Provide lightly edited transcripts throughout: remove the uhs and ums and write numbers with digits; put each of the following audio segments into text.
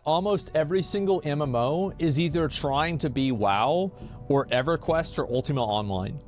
Almost every single MMO is either trying to be WoW or EverQuest or Ultima Online.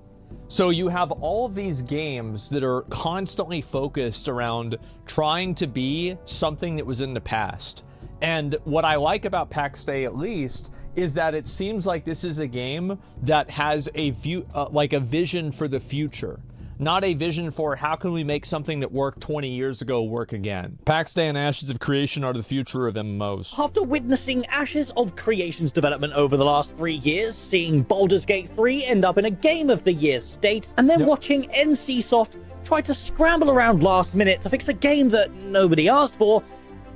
So you have all of these games that are constantly focused around trying to be something that was in the past. And what I like about Pax Dei, at least, is that it seems like this is a game that has a view, like a vision for the future. Not a vision for how can we make something that worked 20 years ago work again. Pax Dei and Ashes of Creation are the future of MMOs. After witnessing Ashes of Creation's development over the last 3 years, seeing Baldur's Gate 3 end up in a Game of the Year state, and then watching NCSoft try to scramble around last minute to fix a game that nobody asked for,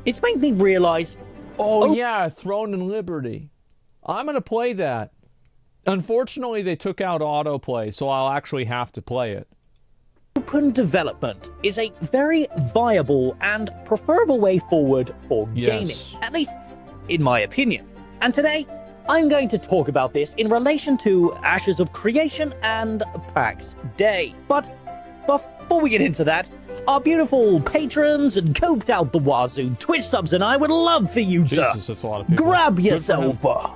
it's made me realize... Oh yeah, Throne and Liberty. I'm gonna play that. Unfortunately, they took out autoplay, so I'll actually have to play it. Open development is a very viable and preferable way forward for gaming, at least in my opinion. And today, I'm going to talk about this in relation to Ashes of Creation and Pax Dei. But before we get into that, our beautiful patrons and coped out the wazoo Twitch subs and I would love for you to that's a lot of people. Grab yourself a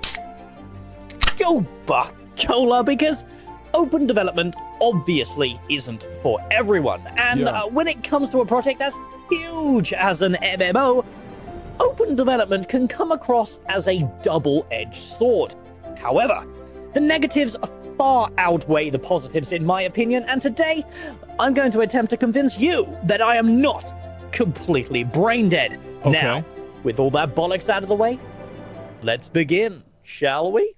Coca-Cola, because open development obviously isn't for everyone. And when it comes to a project as huge as an MMO, open development can come across as a double-edged sword. However, the negatives far outweigh the positives in my opinion, and today I'm going to attempt to convince you that I am not completely brain dead. Okay. Now, with all that bollocks out of the way, let's begin, shall we?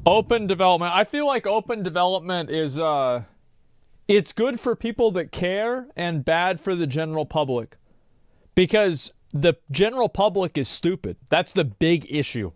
Open development. I feel like open development is, it's good for people that care and bad for the general public. Because the general public is stupid. That's the big issue.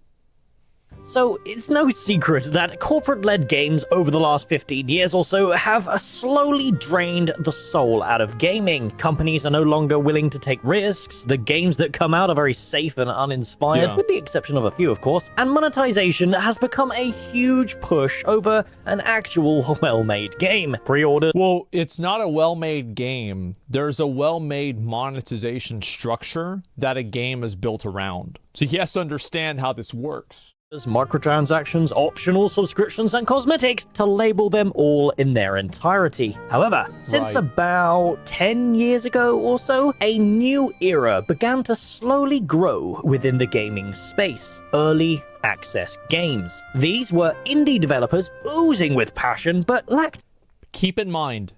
So, it's no secret that corporate-led games over the last 15 years or so have slowly drained the soul out of gaming. Companies are no longer willing to take risks, the games that come out are very safe and uninspired, with the exception of a few, of course, and monetization has become a huge push over an actual well-made game. Pre-order... Well, it's not a well-made game. There's a well-made monetization structure that a game is built around. So he has to understand how this works. Microtransactions, optional subscriptions, and cosmetics to label them all in their entirety. However, since about 10 years ago or so, a new era began to slowly grow within the gaming space. Early access games. These were indie developers oozing with passion, but lacked... Keep in mind,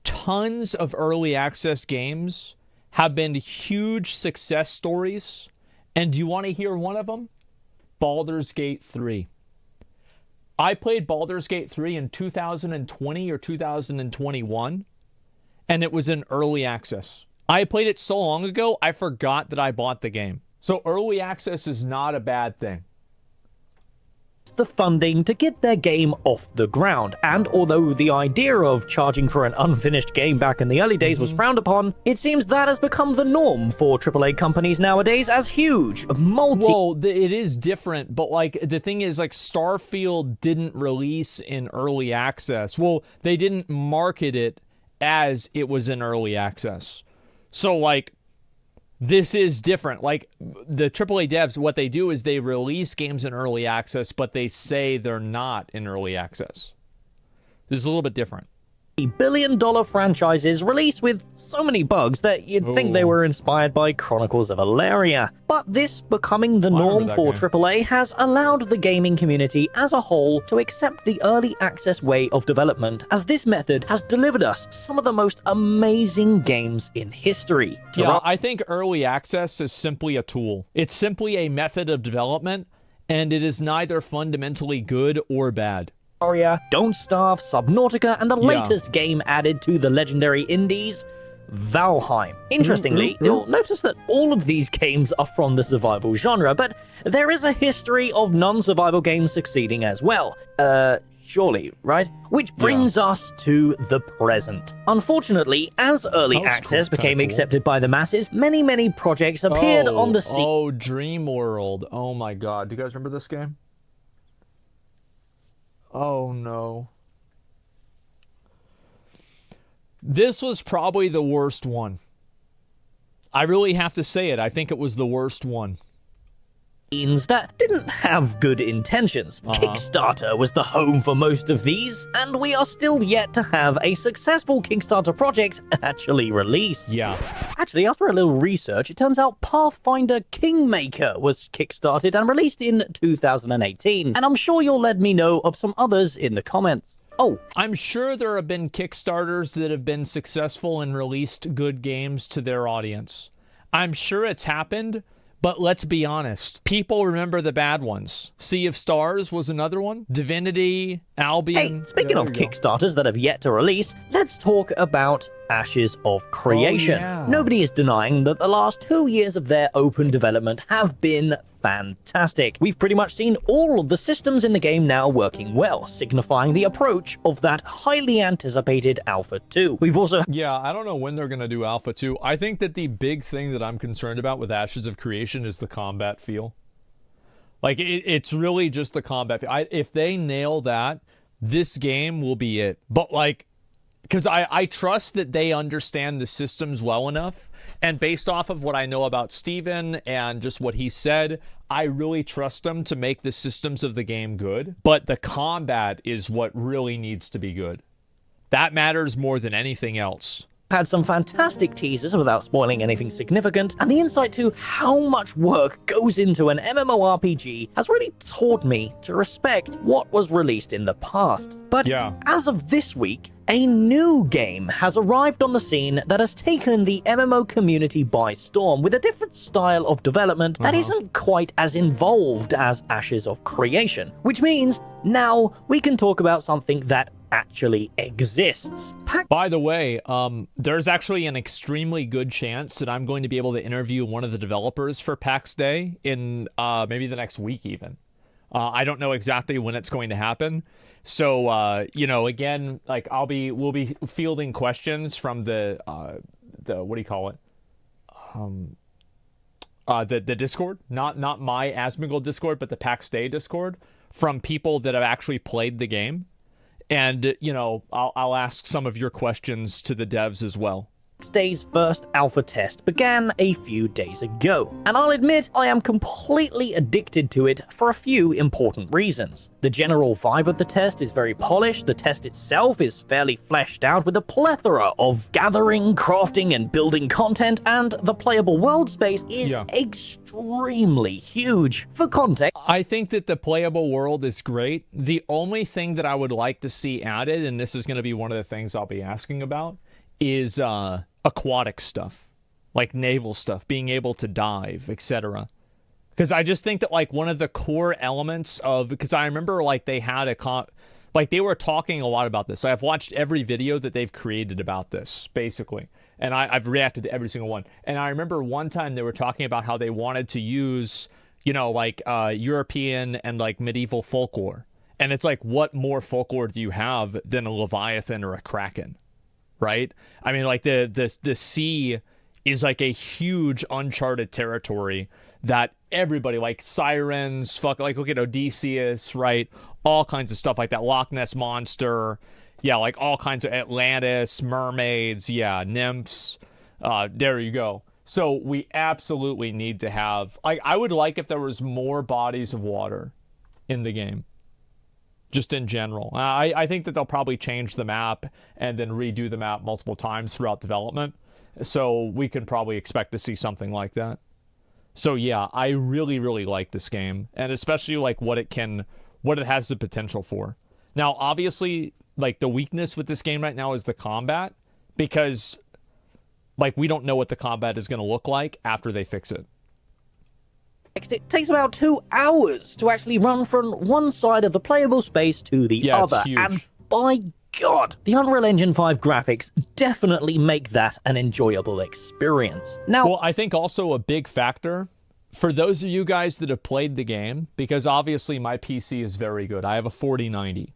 tons of early access games have been huge success stories, and do you want to hear one of them? Baldur's Gate 3. I played Baldur's Gate 3 in 2020 or 2021, and it was in early access. I played it so long ago, I forgot that I bought the game. So early access is not a bad thing. The funding to get their game off the ground, and although the idea of charging for an unfinished game back in the early days was frowned upon, it seems that has become the norm for AAA companies nowadays as huge, Well, it is different, but like the thing is, like, Starfield didn't release in early access. Well, they didn't market it as it was in early access. So like, this is different. Like, the AAA devs, what they do is they release games in early access, but they say they're not in early access. This is a little bit different. Billion-dollar franchises released with so many bugs that you'd think they were inspired by Chronicles of Valeria. But this becoming the norm for AAA has allowed the gaming community as a whole to accept the early access way of development, as this method has delivered us some of the most amazing games in history. Yeah, I think early access is simply a tool. It's simply a method of development, and it is neither fundamentally good or bad. Don't Starve, Subnautica, and the latest game added to the legendary indies, Valheim. Interestingly, you'll notice that all of these games are from the survival genre, but there is a history of non-survival games succeeding as well. Surely, right? Which brings us to the present. Unfortunately, as early access became accepted by the masses, many projects appeared on the scene. Oh, Dream World. Oh my god. Do you guys remember this game? Oh no. This was probably the worst one. I really have to say it. I think it was the worst one. That didn't have good intentions. Kickstarter was the home for most of these, and we are still yet to have a successful Kickstarter project actually release. Yeah. Actually, after a little research, it turns out Pathfinder Kingmaker was kickstarted and released in 2018, and I'm sure you'll let me know of some others in the comments. Oh, I'm sure there have been Kickstarters that have been successful and released good games to their audience. I'm sure it's happened. But let's be honest, people remember the bad ones. Sea of Stars was another one. Divinity, Albion. Hey, speaking of Kickstarters that have yet to release, let's talk about Ashes of Creation. Oh, yeah. Nobody is denying that the last 2 years of their open development have been fantastic. We've pretty much seen all of the systems in the game now working well, signifying the approach of that highly anticipated Alpha 2. We've also... Yeah, I don't know when they're going to do Alpha 2. I think that the big thing that I'm concerned about with Ashes of Creation is the combat feel. Like, it's really just the combat feel. If they nail that, this game will be it. But, like, because I trust that they understand the systems well enough, and based off of what I know about Steven and just what he said, I really trust them to make the systems of the game good. But the combat is what really needs to be good. That matters more than anything else. Had some fantastic teasers without spoiling anything significant, and the insight to how much work goes into an MMORPG has really taught me to respect what was released in the past. But as of this week, a new game has arrived on the scene that has taken the MMO community by storm with a different style of development that isn't quite as involved as Ashes of Creation, which means now we can talk about something that actually exists. By the way, there's actually an extremely good chance that I'm going to be able to interview one of the developers for Pax Dei in maybe the next week even. I don't know exactly when it's going to happen. So, you know, again, like we'll be fielding questions from the what do you call it? The Discord, not my Asmongold Discord, but the Pax Dei Discord, from people that have actually played the game. And, you know, I'll ask some of your questions to the devs as well. Pax Dei's first alpha test began a few days ago, and I'll admit I am completely addicted to it for a few important reasons. The general vibe of the test is very polished, the test itself is fairly fleshed out with a plethora of gathering, crafting, and building content, and the playable world space is extremely huge. For context, I think that the playable world is great. The only thing that I would like to see added, and this is going to be one of the things I'll be asking about, is aquatic stuff, like naval stuff, being able to dive, etc. Because I just think that, like, one of the core elements of, because I remember, like, they had like, they were talking a lot about this. I've watched every video that they've created about this, basically, and I've reacted to every single one. And I remember one time they were talking about how they wanted to use, you know, like, European and, like, medieval folklore. And it's like, what more folklore do you have than a Leviathan or a Kraken? Right? I mean, like, the sea is like a huge uncharted territory that everybody, like sirens, like, look at Odysseus, right? All kinds of stuff like that. Loch Ness Monster. Yeah, like all kinds of Atlantis, mermaids, nymphs. There you go. So we absolutely need to have, like, I would like if there was more bodies of water in the game. Just in general. I think that they'll probably change the map and then redo the map multiple times throughout development. So we can probably expect to see something like that. So yeah, I really, really like this game. And especially like what it has the potential for. Now, obviously, like, the weakness with this game right now is the combat. Because, like, we don't know what the combat is going to look like after they fix it. It takes about 2 hours to actually run from one side of the playable space to the other. It's huge. And by God, the Unreal Engine 5 graphics definitely make that an enjoyable experience. Now, well, I think also a big factor for those of you guys that have played the game, because obviously my PC is very good. I have a 4090.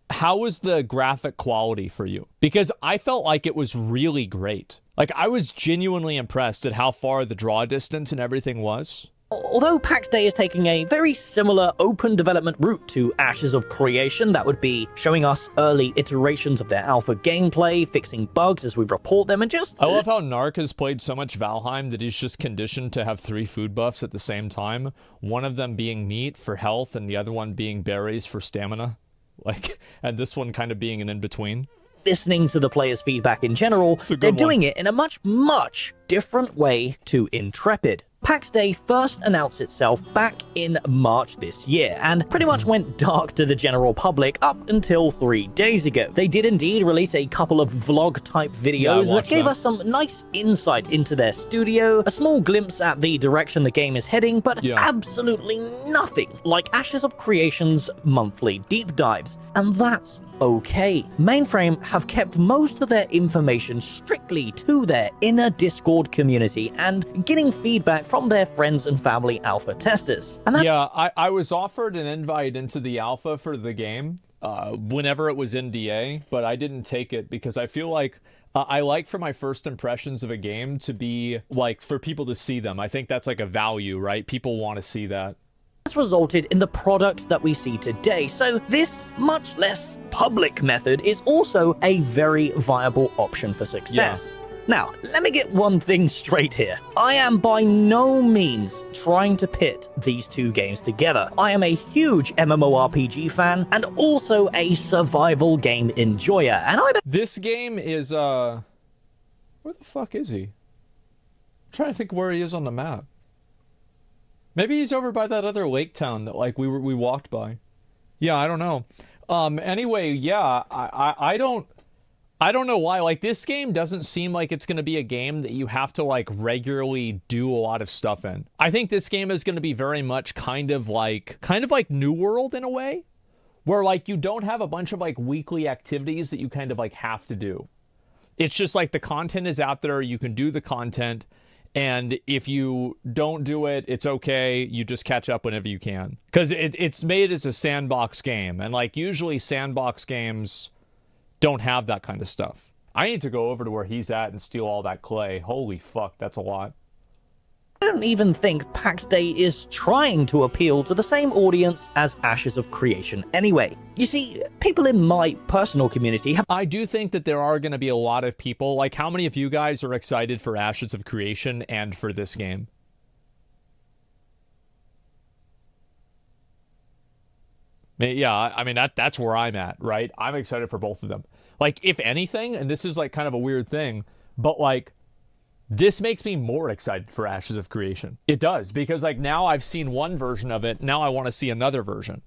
How was the graphic quality for you? Because I felt like it was really great. Like, I was genuinely impressed at how far the draw distance and everything was. Although Pax Dei is taking a very similar open development route to Ashes of Creation, that would be showing us early iterations of their alpha gameplay, fixing bugs as we report them, and just... I love how Narc has played so much Valheim that he's just conditioned to have 3 food buffs at the same time, one of them being meat for health and the other one being berries for stamina. Like, and this one kind of being an in-between. Listening to the players' feedback in general, they're doing it in a much different way to Intrepid. Pax Dei first announced itself back in March this year, and pretty much went dark to the general public up until 3 days ago. They did indeed release a couple of vlog-type videos that gave us some nice insight into their studio, a small glimpse at the direction the game is heading, but absolutely nothing like Ashes of Creation's monthly deep dives, and that's okay. Mainframe have kept most of their information strictly to their inner Discord community and getting feedback from their friends and family alpha testers. And I was offered an invite into the alpha for the game whenever it was in DA, but I didn't take it because I feel like I like for my first impressions of a game to be like for people to see them. I think that's like a value, right? People want to see that. Has resulted in the product that we see today, so this much less public method is also a very viable option for success. Now, let me get one thing straight here. I am by no means trying to pit these two games together. I am a huge MMORPG fan and also a survival game enjoyer, and This game is, where the fuck is he? I'm trying to think where he is on the map. Maybe he's over by that other lake town that, like, we walked by. Yeah, I don't know. Anyway, yeah, I don't know why. Like, this game doesn't seem like it's going to be a game that you have to, like, regularly do a lot of stuff in. I think this game is going to be very much kind of like New World in a way, where, like, you don't have a bunch of, like, weekly activities that you kind of, like, have to do. It's just, like, the content is out there, you can do the content, and if you don't do it, it's okay. You just catch up whenever you can. Because it's made as a sandbox game. And, like, usually sandbox games don't have that kind of stuff. I need to go over to where he's at and steal all that clay. Holy fuck, that's a lot. I don't even think Pax Dei is trying to appeal to the same audience as Ashes of Creation anyway. You see, people in my personal community have... I do think that there are going to be a lot of people. Like, how many of you guys are excited for Ashes of Creation and for this game? Yeah, I mean, that's where I'm at, right? I'm excited for both of them. Like, if anything, and this is, like, kind of a weird thing, but, like, this makes me more excited for Ashes of Creation. It does, because, like, now I've seen one version of it, now I want to see another version.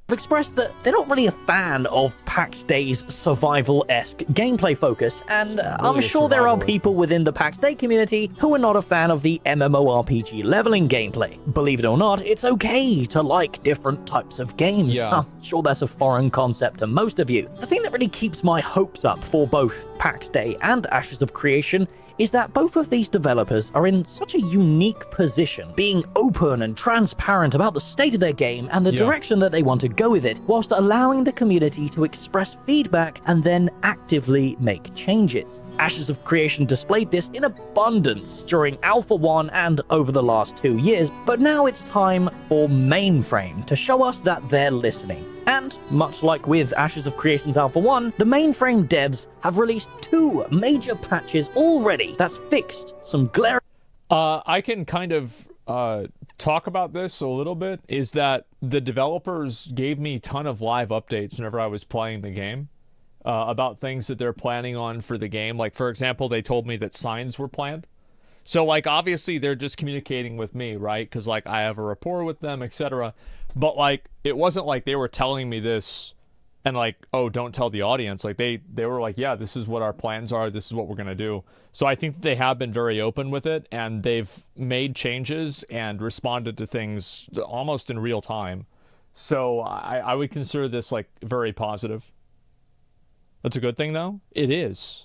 Expressed that they're not really a fan of Pax Dei's survival-esque gameplay focus, and I'm sure there are people within the Pax Dei community who are not a fan of the MMORPG leveling gameplay. Believe it or not, it's okay to like different types of games. Yeah. I'm sure that's a foreign concept to most of you. The thing that really keeps my hopes up for both Pax Dei and Ashes of Creation is that both of these developers are in such a unique position, being open and transparent about the state of their game and the direction that they want to go with it, whilst allowing the community to express feedback and then actively make changes. Ashes of Creation displayed this in abundance during Alpha 1 and over the last 2 years, but now it's time for Mainframe to show us that they're listening. And, much like with Ashes of Creation's Alpha 1, the Mainframe devs have released 2 major patches already that's fixed some glaring... I can kind of talk about this a little bit, is that the developers gave me a ton of live updates whenever I was playing the game about things that they're planning on for the game. Like, for example, they told me that signs were planned. So, like, obviously they're just communicating with me, right? Because, like, I have a rapport with them, etc. But, like, it wasn't like they were telling me this and, like, oh, don't tell the audience. Like, they were like, yeah, this is what our plans are. This is what we're going to do. So I think they have been very open with it, and they've made changes and responded to things almost in real time. So I would consider this, like, very positive. That's a good thing, though? It is.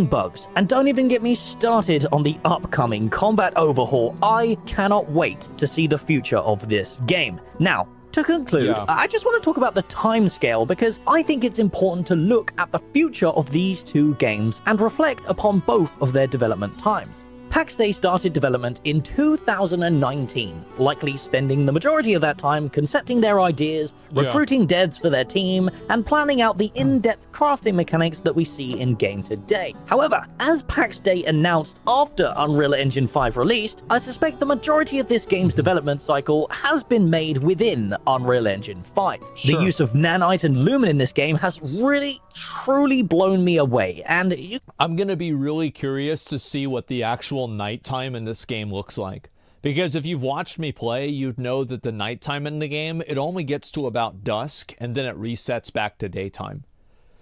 Bugs, and don't even get me started on the upcoming combat overhaul. I cannot wait to see the future of this game. Now, to conclude, I just want to talk about the timescale because I think it's important to look at the future of these two games and reflect upon both of their development times. Pax Dei started development in 2019, likely spending the majority of that time concepting their ideas, recruiting devs for their team, and planning out the in-depth crafting mechanics that we see in-game today. However, as Pax Dei announced after Unreal Engine 5 released, I suspect the majority of this game's development cycle has been made within Unreal Engine 5. The use of Nanite and Lumen in this game has really, truly blown me away, and I'm gonna be really curious to see what the actual nighttime in this game looks like. Because if you've watched me play, you'd know that the nighttime in the game, it only gets to about dusk, and then it resets back to daytime.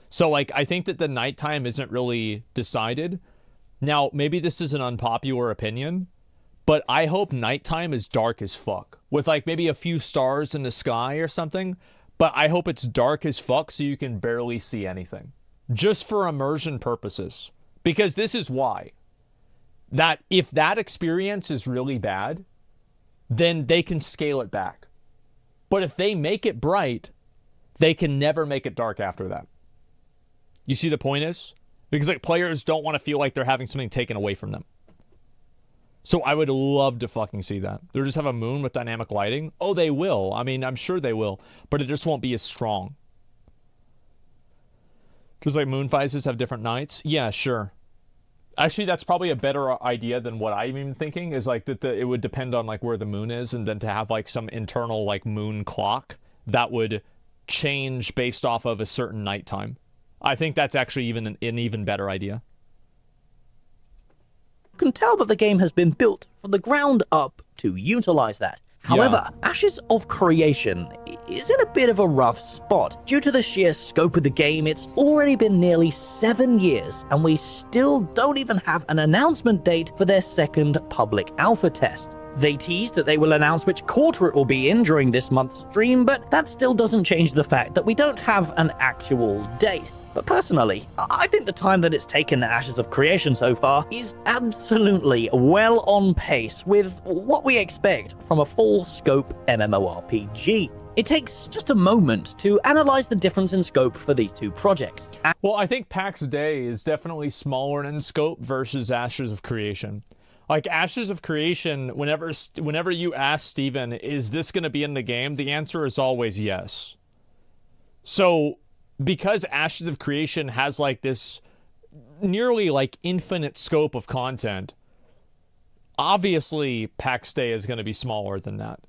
So, like, I think that the nighttime isn't really decided. Now, maybe this is an unpopular opinion, but I hope nighttime is dark as fuck, with, like, maybe a few stars in the sky or something, but I hope it's dark as fuck so you can barely see anything. Just for immersion purposes. Because this is why. That if that experience is really bad, then they can scale it back. But if they make it bright, they can never make it dark after that. You see the point is? Because like players don't want to feel like they're having something taken away from them. So I would love to fucking see that. They'll just have a moon with dynamic lighting. Oh, they will. I mean, I'm sure they will. But it just won't be as strong. Just like moon phases have different nights? Yeah, sure. Actually, that's probably a better idea than what I'm even thinking, is like that it would depend on like where the moon is, and then to have like some internal like moon clock that would change based off of a certain nighttime. I think that's actually even an even better idea. You can tell that the game has been built from the ground up to utilize that. However, Ashes of Creation is in a bit of a rough spot. Due to the sheer scope of the game, it's already been nearly 7 years, and we still don't even have an announcement date for their second public alpha test. They teased that they will announce which quarter it will be in during this month's stream, but that still doesn't change the fact that we don't have an actual date. But personally, I think the time that it's taken Ashes of Creation so far is absolutely well on pace with what we expect from a full-scope MMORPG. It takes just a moment to analyze the difference in scope for these two projects. Well, I think Pax Dei is definitely smaller in scope versus Ashes of Creation. Like Ashes of Creation, whenever you ask Steven, is this going to be in the game? The answer is always yes. So, because Ashes of Creation has like this nearly like infinite scope of content, obviously Pax Dei is going to be smaller than that.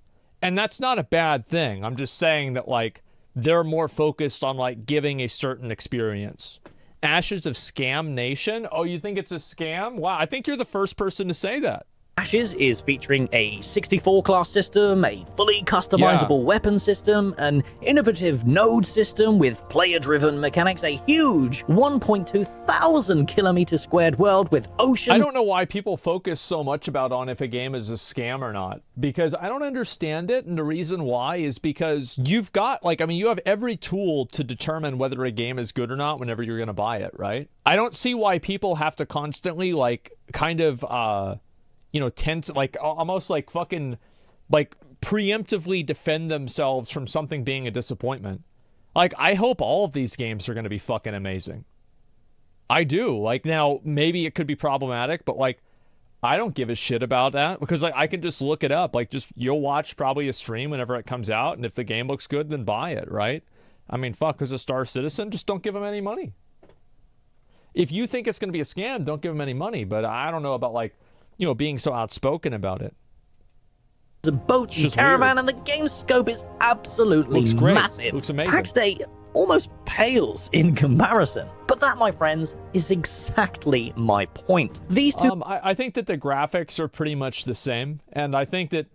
And that's not a bad thing. I'm just saying that like they're more focused on like giving a certain experience. Ashes of Scam Nation? Oh, you think it's a scam? Wow, I think you're the first person to say that. Ashes is featuring a 64 class system, a fully customizable weapon system, an innovative node system with player-driven mechanics, a huge 1.2 thousand kilometer squared world with oceans. I don't know why people focus so much about on if a game is a scam or not, because I don't understand it, and the reason why is because you've got, like, I mean, you have every tool to determine whether a game is good or not whenever you're going to buy it, right? I don't see why people have to constantly, like, kind of, you know, tense, like almost like fucking, like preemptively defend themselves from something being a disappointment. Like, I hope all of these games are going to be fucking amazing. I do. Like, now, maybe it could be problematic, but like, I don't give a shit about that because like I can just look it up. Like, just you'll watch probably a stream whenever it comes out, and if the game looks good, then buy it, right? I mean, fuck, as a Star Citizen, just don't give them any money. If you think it's going to be a scam, don't give them any money. But I don't know about like, you know, being so outspoken about it. The boat and caravan, and the game scope is absolutely massive. Looks amazing. Pax Dei almost pales in comparison. But that, my friends, is exactly my point. These two... I think that the graphics are pretty much the same. And I think that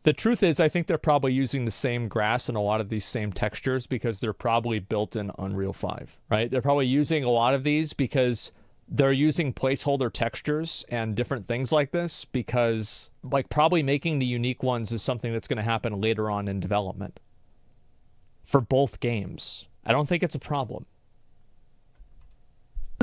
the truth is, I think they're probably using the same grass and a lot of these same textures because they're probably built in Unreal 5, right? They're probably using a lot of these because they're using placeholder textures and different things like this because, like, probably making the unique ones is something that's going to happen later on in development for both games. I don't think it's a problem.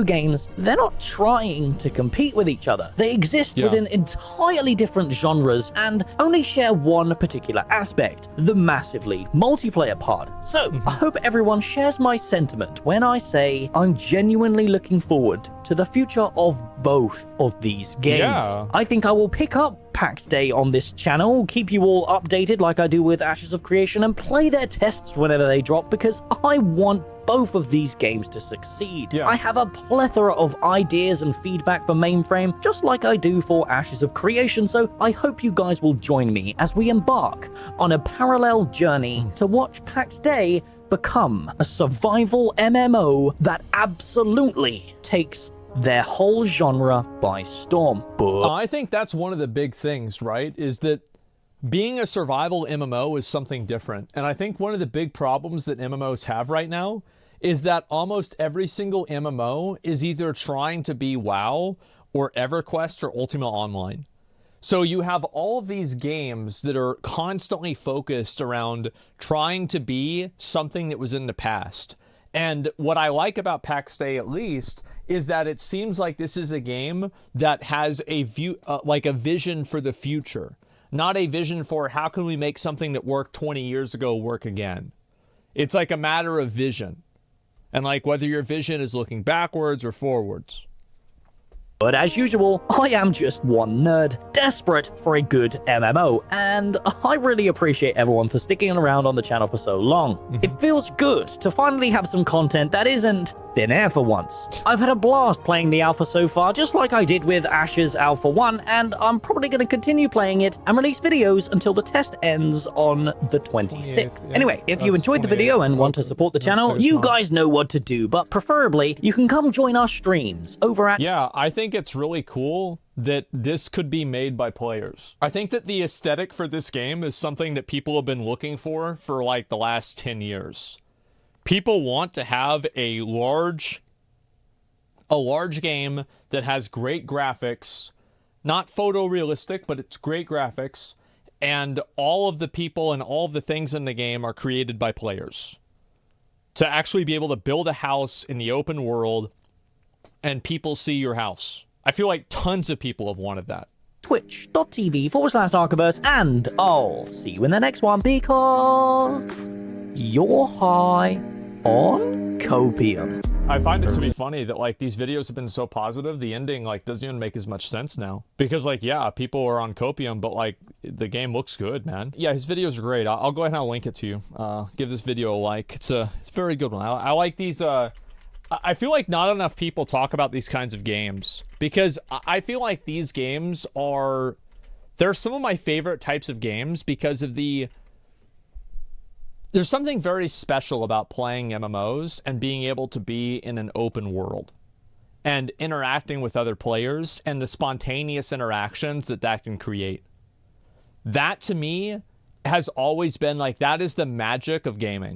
games, they're not trying to compete with each other. They exist within entirely different genres and only share one particular aspect, the massively multiplayer part. So, I hope everyone shares my sentiment when I say I'm genuinely looking forward to the future of both of these games. I think I will pick up Pax Dei on this channel, keep you all updated like I do with Ashes of Creation, and play their tests whenever they drop because I want both of these games to succeed. I have a plethora of ideas and feedback for Mainframe, just like I do for Ashes of Creation, so I hope you guys will join me as we embark on a parallel journey to watch Pax Dei become a survival MMO that absolutely takes their whole genre by storm. I think that's one of the big things, right? Is that being a survival MMO is something different. And I think one of the big problems that MMOs have right now is that almost every single MMO is either trying to be WoW or EverQuest or Ultima Online. So you have all of these games that are constantly focused around trying to be something that was in the past. And what I like about Pax Dei, at least, is that it seems like this is a game that has a view, like a vision for the future, not a vision for how can we make something that worked 20 years ago work again. It's like a matter of vision, and like whether your vision is looking backwards or forwards. But as usual, I am just one nerd, desperate for a good MMO, and I really appreciate everyone for sticking around on the channel for so long. It feels good to finally have some content that isn't thin air for once. I've had a blast playing the alpha so far, just like I did with Ashes Alpha 1, and I'm probably going to continue playing it and release videos until the test ends on the 26th. Anyway, if you enjoyed the video and want to support the channel, you guys know what to do, but preferably, you can come join our streams over at... Yeah, I think it's really cool that this could be made by players. I think that the aesthetic for this game is something that people have been looking for like the last 10 years. People want to have a large game that has great graphics, not photorealistic, but it's great graphics, and all of the people and all of the things in the game are created by players. To actually be able to build a house in the open world and people see your house. I feel like tons of people have wanted that. Twitch.tv/Darkiverse, and I'll see you in the next one because you're high on copium. I find it to be funny that like these videos have been so positive, the ending like doesn't even make as much sense now. Because like, yeah, people are on copium, but like the game looks good, man. Yeah, his videos are great. I'll go ahead and I'll link it to you. Give this video a like. It's a very good one. I like these. I feel like not enough people talk about these kinds of games because I feel like these games they're some of my favorite types of games because of there's something very special about playing MMOs and being able to be in an open world and interacting with other players and the spontaneous interactions that can create. That to me has always been like, that is the magic of gaming.